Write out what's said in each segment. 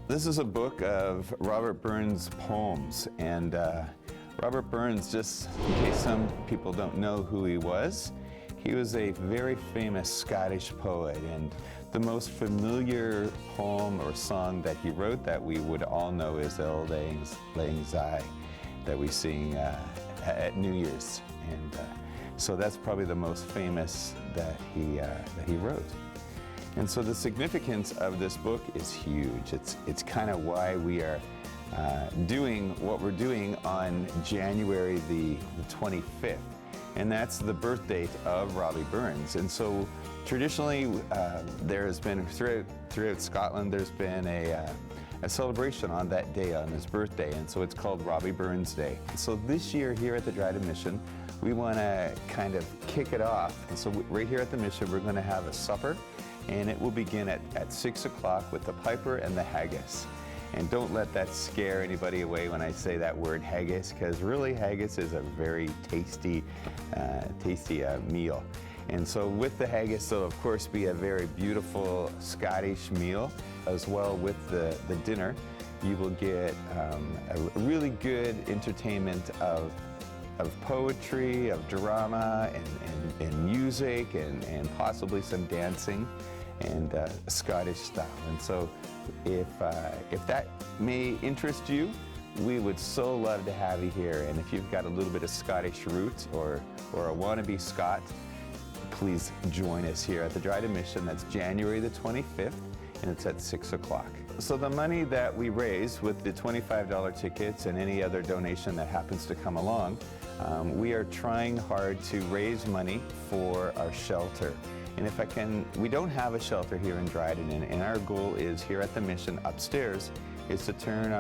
This is a book of Robert Burns' poems, and Robert Burns, just in case some people don't know who he was a very famous Scottish poet, and the most familiar poem or song that he wrote that we would all know is Auld Lang Syne, that we sing at New Year's, and so that's probably the most famous that he wrote. And so the significance of this book is huge. It's kind of why we are doing what we're doing on January the 25th. And that's the birth date of Robbie Burns. And so traditionally, there has been, throughout Scotland, there's been a celebration on that day, on his birthday. And so it's called Robbie Burns Day. So this year here at the Dryden Mission, we want to kind of kick it off. And so right here at the Mission, we're going to have a supper. And it will begin at 6 o'clock with the piper and the haggis. And don't let that scare anybody away when I say that word haggis, because really haggis is a very tasty meal. And so with the haggis, there'll of course be a very beautiful Scottish meal, as well with the dinner. You will get a really good entertainment of poetry, of drama, and music, and possibly some dancing and Scottish style. And so if that may interest you, we would so love to have you here. And if you've got a little bit of Scottish roots or a wannabe Scot, please join us here at the Dryden Mission. That's January the 25th, and it's at 6 o'clock. So the money that we raise with the $25 tickets and any other donation that happens to come along, we are trying hard to raise money for our shelter. And if I can, we don't have a shelter here in Dryden, and our goal is here at the Mission upstairs is to turn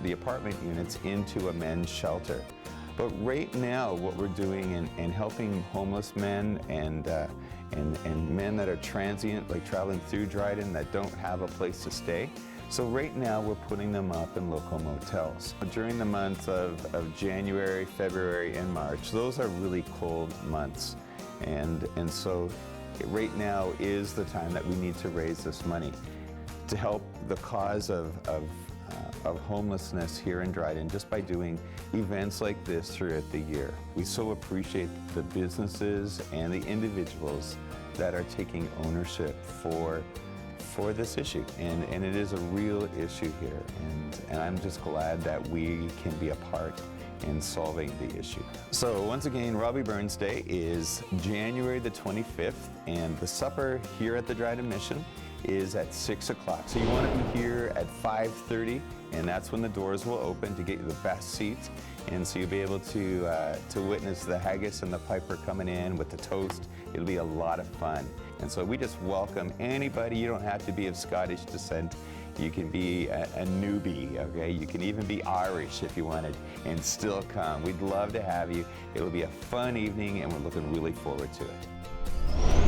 the apartment units into a men's shelter. But right now, what we're doing in helping homeless men and men that are transient, like traveling through Dryden, that don't have a place to stay. So right now, we're putting them up in local motels. During the months of January, February, and March, those are really cold months. And so right now is the time that we need to raise this money to help the cause of homelessness here in Dryden, just by doing events like this throughout the year. We so appreciate the businesses and the individuals that are taking ownership for this issue, and it is a real issue here, and I'm just glad that we can be a part in solving the issue. So once again, Robbie Burns Day is January the 25th, and the supper here at the Dryden Mission is at 6 o'clock. So you want to be here at 5:30, and that's when the doors will open to get you the best seats. And so you'll be able to witness the haggis and the piper coming in with the toast. It'll be a lot of fun. And so we just welcome anybody. You don't have to be of Scottish descent. You can be a newbie, okay? You can even be Irish if you wanted, and still come. We'd love to have you. It will be a fun evening, and we're looking really forward to it.